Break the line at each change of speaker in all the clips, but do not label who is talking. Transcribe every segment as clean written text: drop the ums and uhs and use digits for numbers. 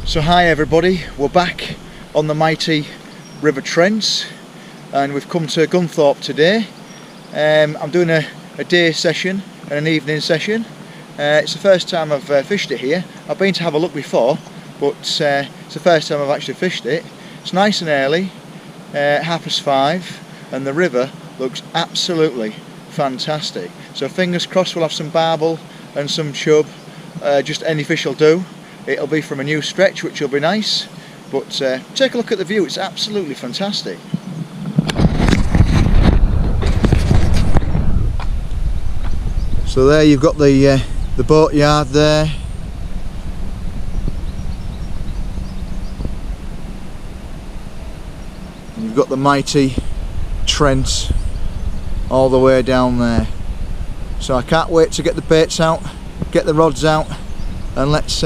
So hi everybody, we're back on the mighty River Trent and we've come to Gunthorpe today. I'm doing a day session and an evening session. It's the first time I've fished it here. I've been to have a look before, but it's the first time I've actually fished it. It's nice and early, 5:30, and the river looks absolutely fantastic. So fingers crossed we'll have some barbel and some chub, just any fish will do. It'll be from a new stretch, which will be nice, but take a look at the view, it's absolutely fantastic. So there you've got the boat yard there. And you've got the mighty Trent all the way down there. So I can't wait to get the baits out, get the rods out, and let's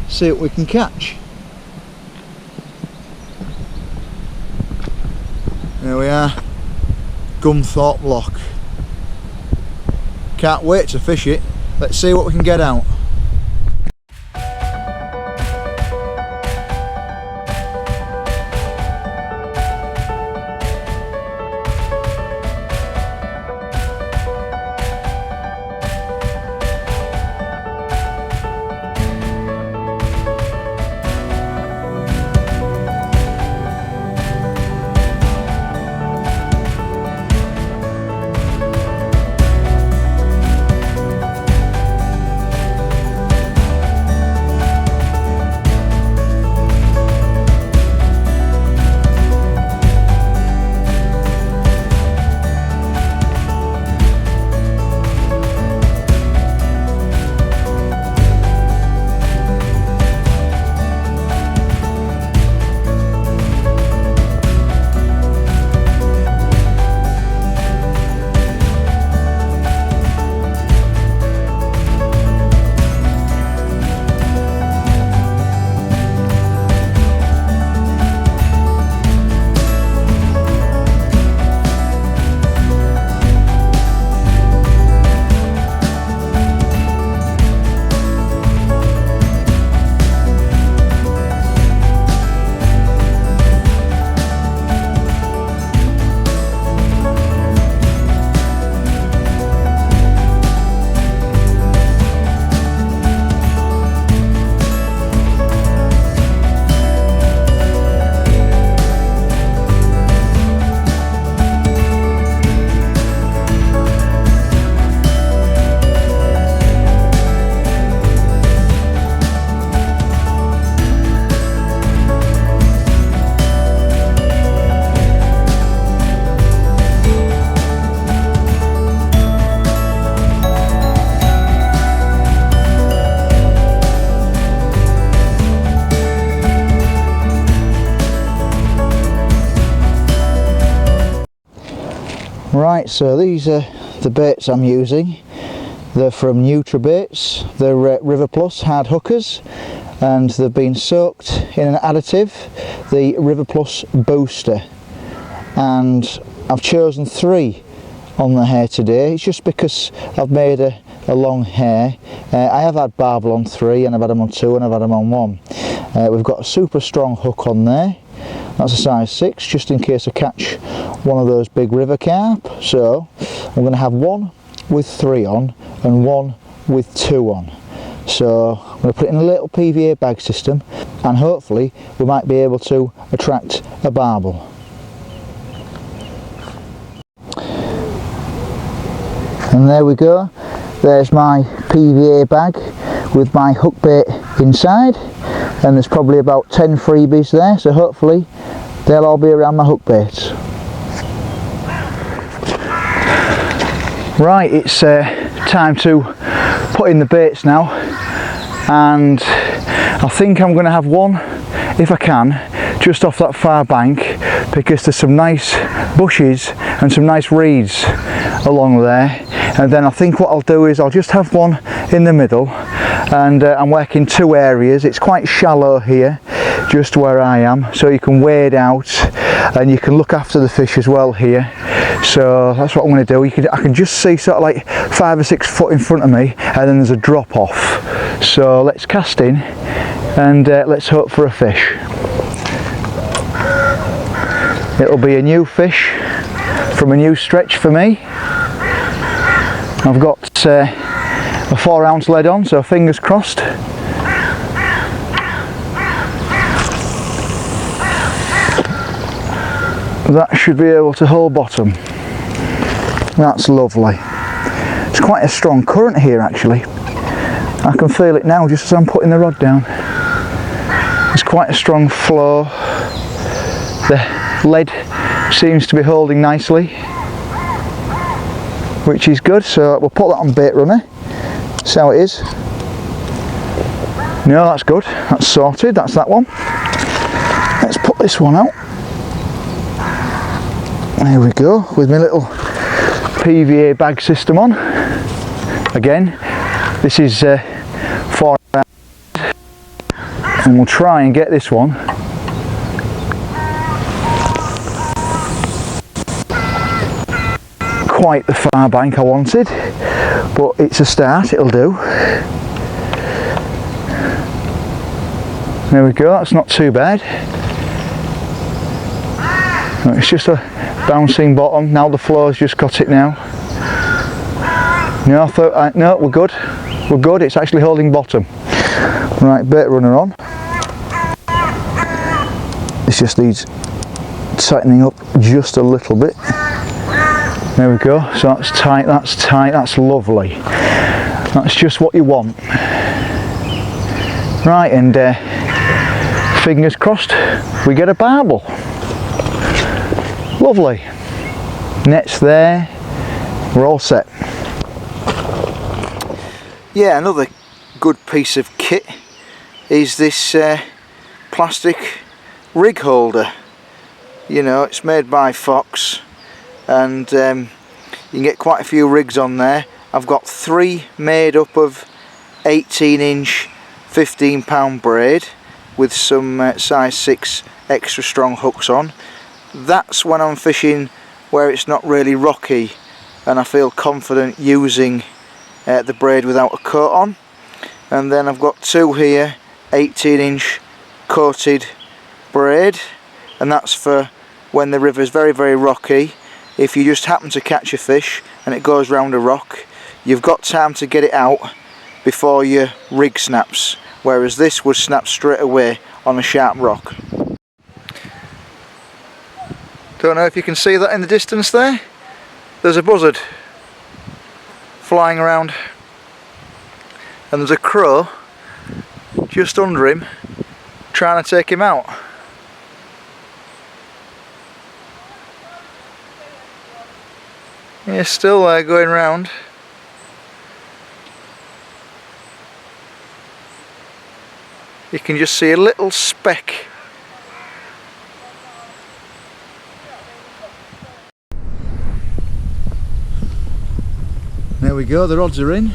see what we can catch. There we are, Gunthorpe Loch. Can't wait to fish it. Let's see what we can get out. Right, so these are the baits I'm using. They're from Nutrabait. They're River Plus hard hookers, and they've been soaked in an additive, the River Plus booster. And I've chosen 3 on the hair today. It's just because I've made a long hair. I have had barbel on 3, and I've had them on 2, and I've had them on 1. We've got a super strong hook on there. That's a size 6, just in case I catch one of those big river carp. So I'm going to have 1 with 3 on and 1 with 2 on. So I'm going to put it in a little PVA bag system, and hopefully we might be able to attract a barbel. And there we go, there's my PVA bag with my hook bait inside, and there's probably about 10 freebies there, so hopefully they'll all be around my hook baits. Right, it's time to put in the baits now, and I think I'm going to have 1, if I can, just off that far bank, because there's some nice bushes and some nice reeds along there. And then I think what I'll do is I'll just have 1 in the middle, and I'm working 2 areas. It's quite shallow here, just where I am, so you can wade out and you can look after the fish as well here. So that's what I'm going to do. I can just see sort of like 5 or 6 foot in front of me, and then there's a drop off. So let's cast in and let's hope for a fish. It'll be a new fish from a new stretch for me. I've got a 4-ounce lead on, so fingers crossed. That should be able to hold bottom. That's lovely. It's quite a strong current here actually. I can feel it now just as I'm putting the rod down. There's quite a strong flow. The lead seems to be holding nicely, which is good, so we'll put that on bait runner, see how it is. No, that's good, that's sorted, that's that one. Let's put this one out. There we go, with my little PVA bag system on. Again, this is 4 ounces, and we'll try and get this one quite the far bank I wanted, but it's a start, it'll do. There we go, that's not too bad. It's just a bouncing bottom, now the flow's just got it now. No, I thought, no, we're good, it's actually holding bottom. Right, bait runner on. This just needs tightening up just a little bit. There we go, so that's tight, that's lovely. That's just what you want. Right, and fingers crossed we get a barbel. Lovely. Net's there, we're all set. Yeah, another good piece of kit is this plastic rig holder. You know, it's made by Fox, and you can get quite a few rigs on there. I've got 3 made up of 18-inch 15-pound braid with some size 6 extra strong hooks on. That's when I'm fishing where it's not really rocky and I feel confident using the braid without a coat on. And then I've got 2 here 18-inch coated braid, and that's for when the river's very rocky. If you just happen to catch a fish and it goes round a rock, you've got time to get it out before your rig snaps, whereas this would snap straight away on a sharp rock. Don't know if you can see that in the distance there. There's a buzzard flying around, and there's a crow just under him trying to take him out. Yeah, still going round. You can just see a little speck. There we go, the rods are in.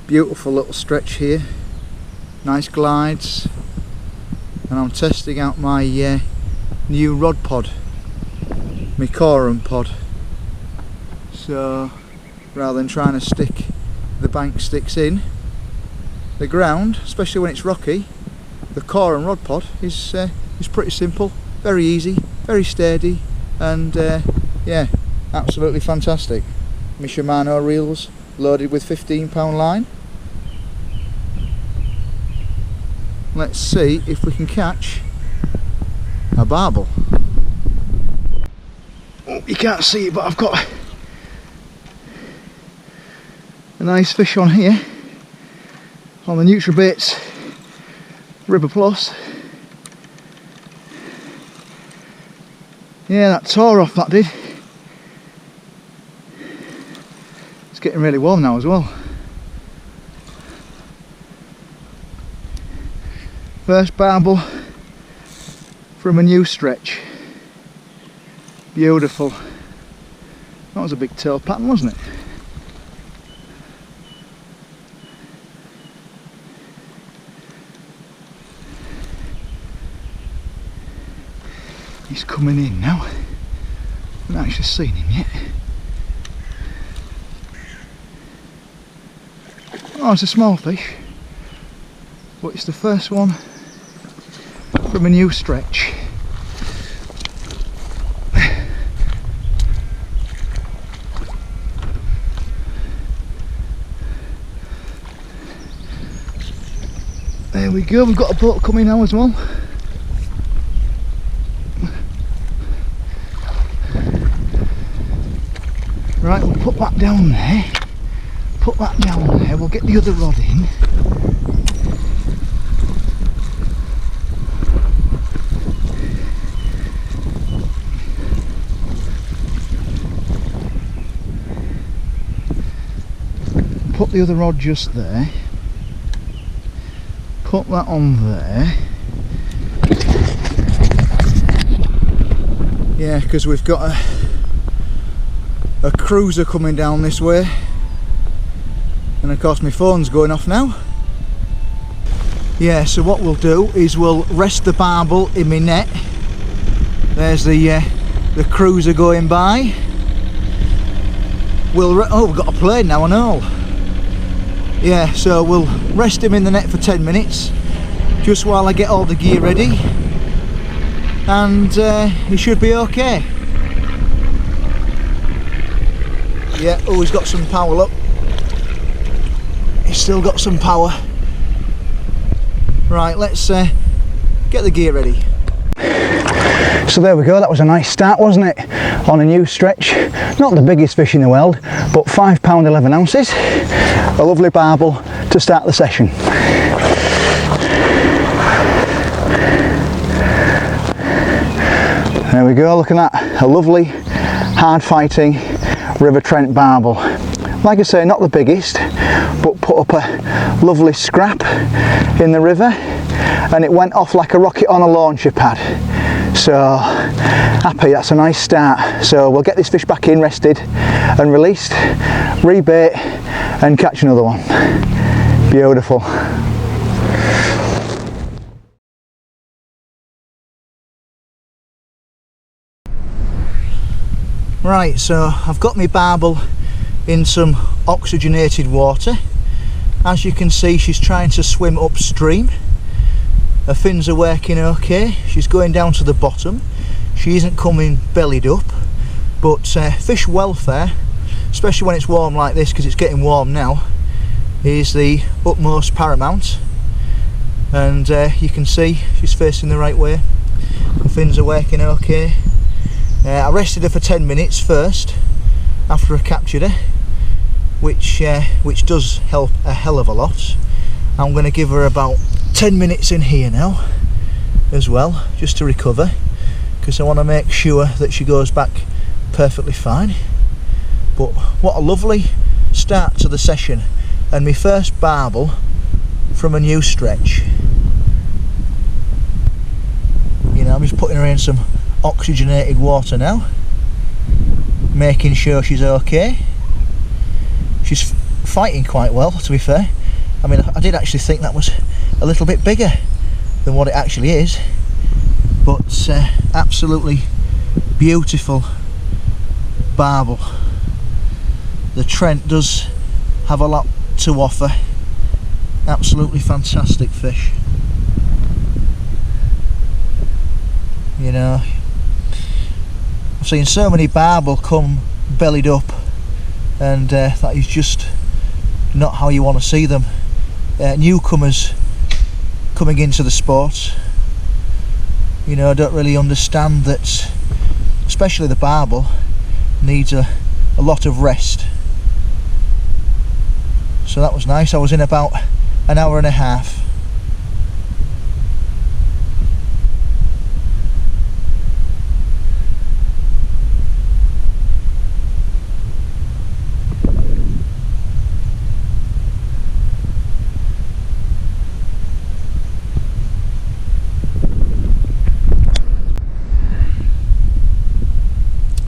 Beautiful little stretch here. Nice glides. And I'm testing out my new rod pod. My corum pod. So rather than trying to stick the bank sticks in the ground, especially when it's rocky, the corum rod pod is pretty simple, very easy, very steady, and yeah, absolutely fantastic. My Shimano reels loaded with 15-pound line. Let's see if we can catch a barbel. Oh, you can't see it, but I've got a nice fish on here on the Nutrabait River Plus. Yeah, that tore off, that did. It's getting really warm now as well. First barbel from a new stretch. Beautiful. That was a big tail pattern, wasn't it? He's coming in now. I haven't actually seen him yet. Oh, it's a small fish. but it's the first one from a new stretch. There we go, we've got a boat coming now as well. Right, we'll put that down there. Put that down there, we'll get the other rod in. Put the other rod just there. Put that on there. Yeah, because we've got a cruiser coming down this way, and of course my phone's going off now. Yeah, so what we'll do is we'll rest the barbel in my net. There's the cruiser going by. Oh, we've got a plane now, I know. Yeah, so we'll rest him in the net for 10 minutes just while I get all the gear ready, and he should be okay. Yeah, oh, he's got some power, look. He's still got some power. Right, let's get the gear ready. So there we go, that was a nice start, wasn't it? On a new stretch. Not the biggest fish in the world, but £5 11 ounces. A lovely barbel to start the session. There we go, look at that. A lovely, hard fighting River Trent barbel. Like I say, not the biggest, but put up a lovely scrap in the river, and it went off like a rocket on a launcher pad. So happy, that's a nice start. So we'll get this fish back in, rested and released, rebait and catch another one. Beautiful. Right, so I've got my barbel in some oxygenated water. As you can see, she's trying to swim upstream. Her fins are working okay. She's going down to the bottom. She isn't coming bellied up, but fish welfare, especially when it's warm like this, because it's getting warm now, is the utmost paramount. And you can see she's facing the right way. The fins are working okay. I rested her for 10 minutes first after I captured her, which does help a hell of a lot. I'm going to give her about 10 minutes in here now as well, just to recover, because I want to make sure that she goes back perfectly fine. But what a lovely start to the session, and my first barbel from a new stretch. You know, I'm just putting her in some oxygenated water now, making sure she's okay. She's fighting quite well, to be fair. I mean, I did actually think that was a little bit bigger than what it actually is, but absolutely beautiful barbel. The Trent does have a lot to offer. Absolutely fantastic fish. You know, I've seen so many barbel come bellied up, and that is just not how you want to see them. Newcomers coming into the sport, you know, don't really understand that, especially the barbel needs a lot of rest. So that was nice. I was in about an hour and a half.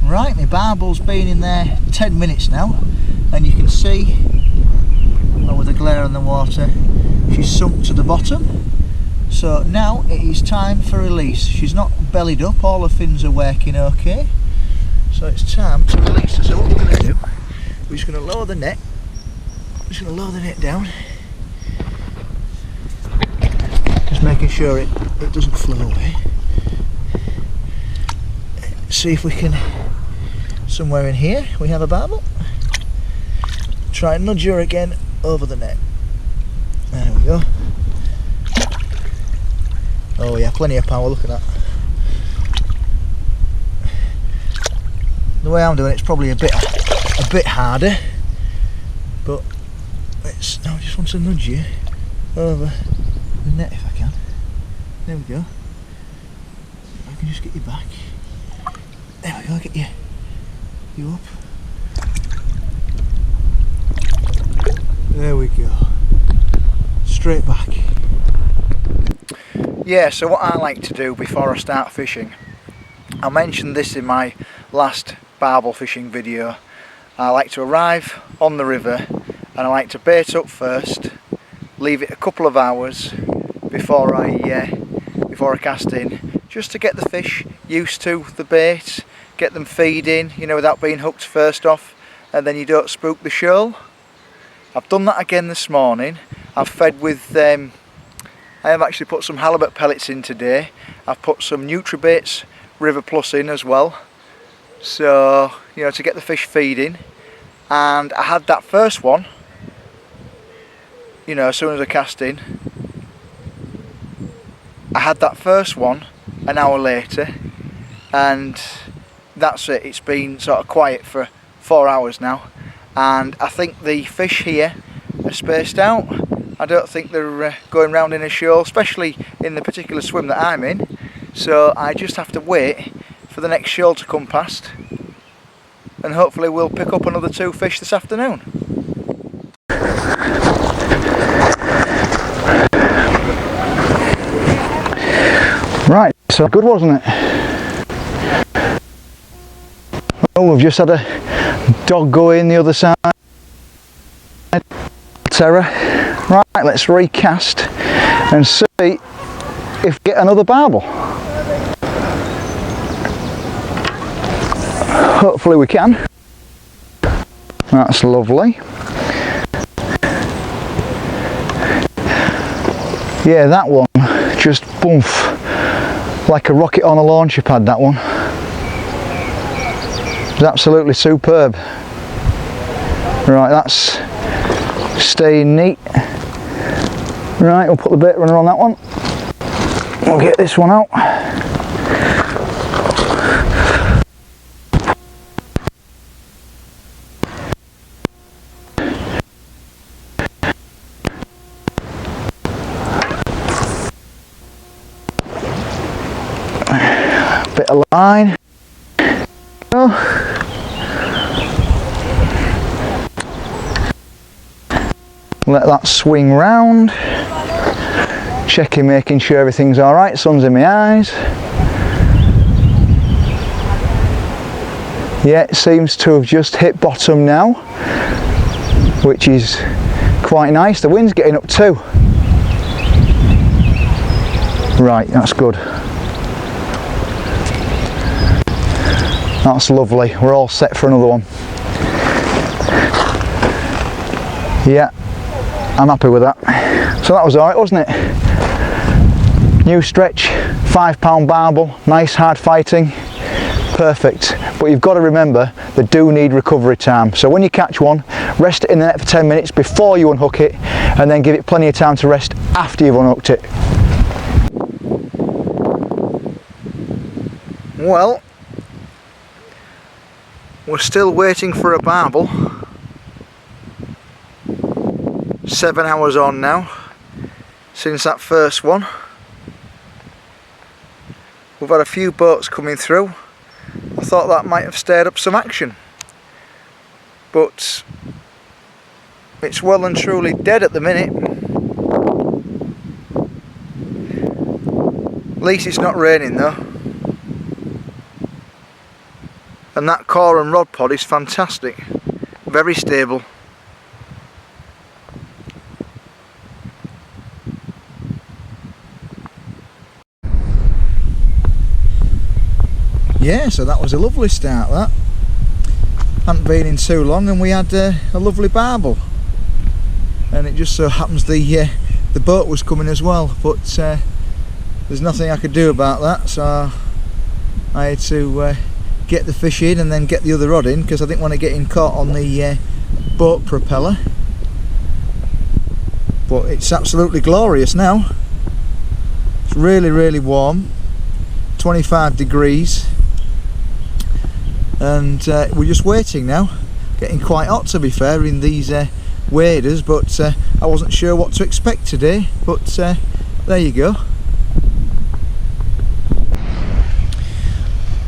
Right, my barbel's been in there 10 minutes now, and you can see, with the glare on the water, she's sunk to the bottom. So now it is time for release. She's not bellied up, all her fins are working okay. So it's time to release her. So what we're going to do, we're just going to lower the net. Just going to lower the net down. sure it doesn't flow away. See if we can, somewhere in here we have a barbel. Try and nudge her again over the net. There we go. Oh yeah, plenty of power, look at that. The way I'm doing it's probably a bit harder, but now I just want to nudge you over the net if I can. There we go. I can just get you back. There we go, get you up. There we go. Straight back. Yeah, so what I like to do before I start fishing, I mentioned this in my last barbel fishing video. I like to arrive on the river and I like to bait up first, leave it a couple of hours before I cast in, just to get the fish used to the bait, get them feeding, you know, without being hooked first off, and then you don't spook the shoal. I've done that again this morning. I've fed with, I have actually put some halibut pellets in today. I've put some Nutrabait's River Plus in as well, so you know, to get the fish feeding. And I had that first one, you know, as soon as I cast in, I had that first one an hour later, and that's it. It's been sort of quiet for 4 hours now, and I think the fish here are spaced out. I don't think they're going round in a shoal, especially in the particular swim that I'm in, so I just have to wait for the next shoal to come past, and hopefully we'll pick up another 2 fish this afternoon. Right, so good, wasn't it? Oh, we've just had a dog go in the other side. Terror. Right, let's recast and see if we get another barbel. Hopefully we can. That's lovely. Yeah, that one just boof, like a rocket on a launcher pad, that one. It's absolutely superb. Right, that's staying neat. Right, we'll put the bait runner on that one. We'll get this one out. Bit of line. Let that swing round. Checking, making sure everything's alright. Sun's in my eyes. Yeah, it seems to have just hit bottom now, which is quite nice. The wind's getting up too. Right, that's good. That's lovely. We're all set for another one. Yeah, I'm happy with that. So that was alright, wasn't it? New stretch, £5 barbel, nice hard fighting, perfect. But you've got to remember, they do need recovery time. So when you catch one, rest it in the net for 10 minutes before you unhook it, and then give it plenty of time to rest after you've unhooked it. Well, we're still waiting for a barbel. 7 hours on now since that first one. We've had a few boats coming through. I thought that might have stirred up some action, but it's well and truly dead at the minute. At least it's not raining though. And that core and rod pod is fantastic, very stable. Yeah, so that was a lovely start, that. Hadn't been in too long and we had a lovely barbel. And it just so happens the boat was coming as well, but there's nothing I could do about that, so I had to get the fish in and then get the other rod in, because I didn't want to get him caught on the boat propeller. But it's absolutely glorious now. It's really, really warm, 25 degrees, and we're just waiting now. Getting quite hot, to be fair, in these waders, but I wasn't sure what to expect today, but there you go.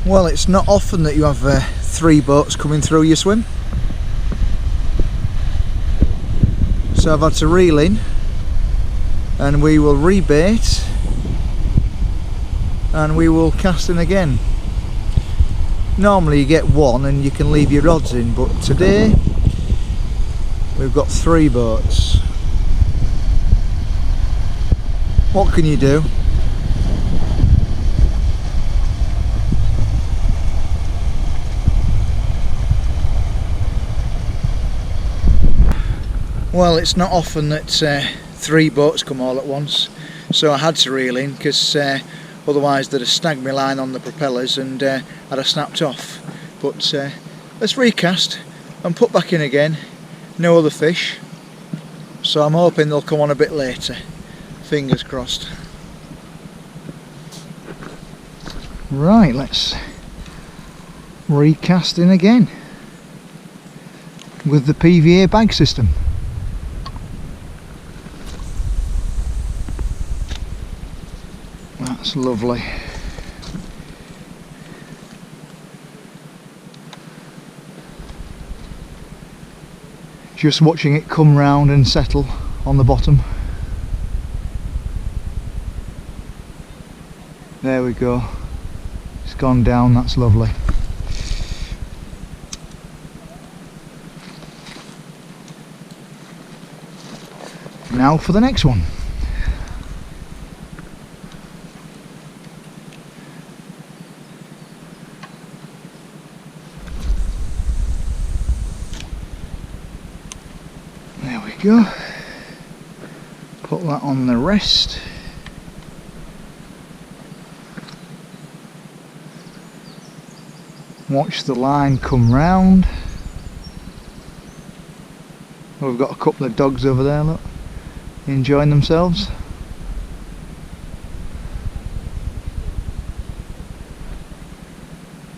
Well, it's not often that you have 3 boats coming through your swim, so I've had to reel in, and we will rebait and we will cast in again. Normally you get 1 and you can leave your rods in, but today we've got 3 boats. What can you do? Well, it's not often that 3 boats come all at once, so I had to reel in, because otherwise they'd have snagged my line on the propellers and I'd have snapped off. But let's recast and put back in again. No other fish, so I'm hoping they'll come on a bit later. Fingers crossed. Right, let's recast in again with the PVA bag system. That's lovely. Just watching it come round and settle on the bottom. There we go. It's gone down, that's lovely. Now for the next one. There we go. Put that on the rest. Watch the line come round. We've got a couple of dogs over there, look, enjoying themselves.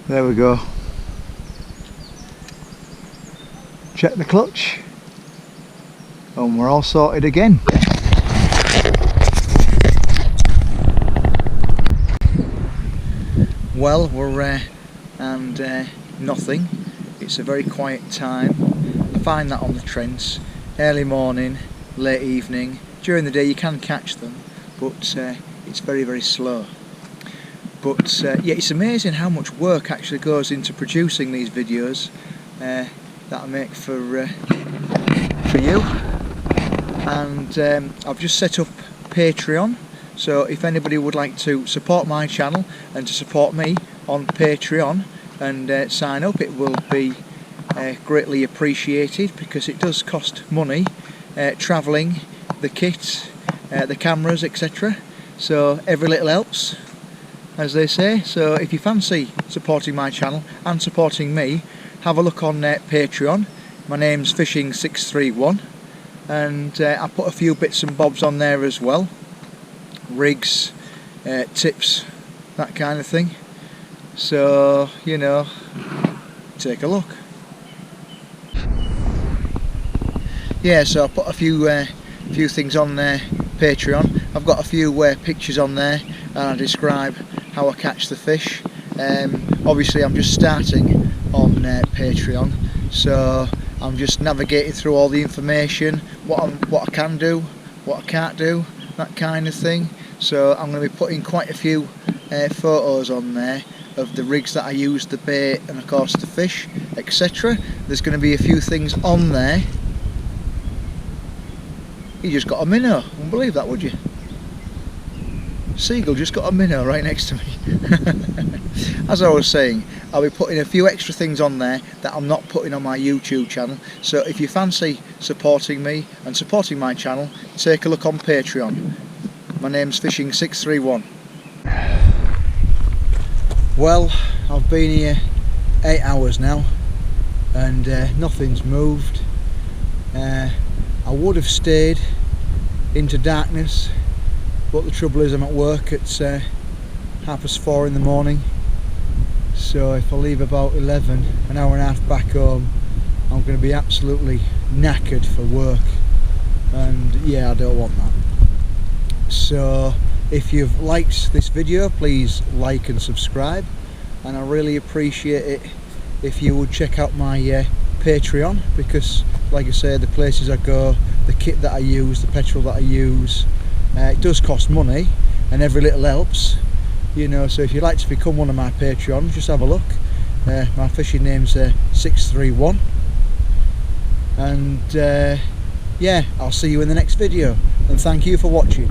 There we go. Check the clutch, and we're all sorted again. Well, we're and nothing. It's a very quiet time. I find that on the Trents, early morning, late evening. During the day you can catch them, but it's very, very slow. But yeah, it's amazing how much work actually goes into producing these videos that I make for you. And I've just set up Patreon, so if anybody would like to support my channel and to support me on Patreon and sign up, it will be greatly appreciated, because it does cost money travelling, the kit, the cameras, etc. So every little helps, as they say. So if you fancy supporting my channel and supporting me, have a look on Patreon. My name's Fishing631, and I put a few bits and bobs on there as well. Rigs, tips, that kind of thing. So, you know, take a look. Yeah, so I put a few things on there, Patreon. I've got a few pictures on there, and I describe how I catch the fish. Obviously I'm just starting on Patreon, so I'm just navigating through all the information, what I can do, what I can't do, that kind of thing. So I'm going to be putting quite a few photos on there of the rigs that I use, the bait, and of course the fish, etc. There's going to be a few things on there. You just got a minnow, wouldn't believe that, would you? Seagull just got a minnow right next to me. As I was saying, I'll be putting a few extra things on there that I'm not putting on my YouTube channel. So if you fancy supporting me and supporting my channel, take a look on Patreon. My name's Fishing631. Well, I've been here 8 hours now and nothing's moved. I would have stayed into darkness, but the trouble is I'm at work at 4:30 in the morning, so if I leave about 11, an hour and a half back home, I'm going to be absolutely knackered for work, and yeah, I don't want that. So if you've liked this video, please like and subscribe, and I really appreciate it if you would check out my Patreon, because like I say, the places I go, the kit that I use, the petrol that I use, it does cost money, and every little helps, you know. So if you'd like to become one of my Patreons, just have a look. My fishing name's 631, and yeah, I'll see you in the next video, and thank you for watching.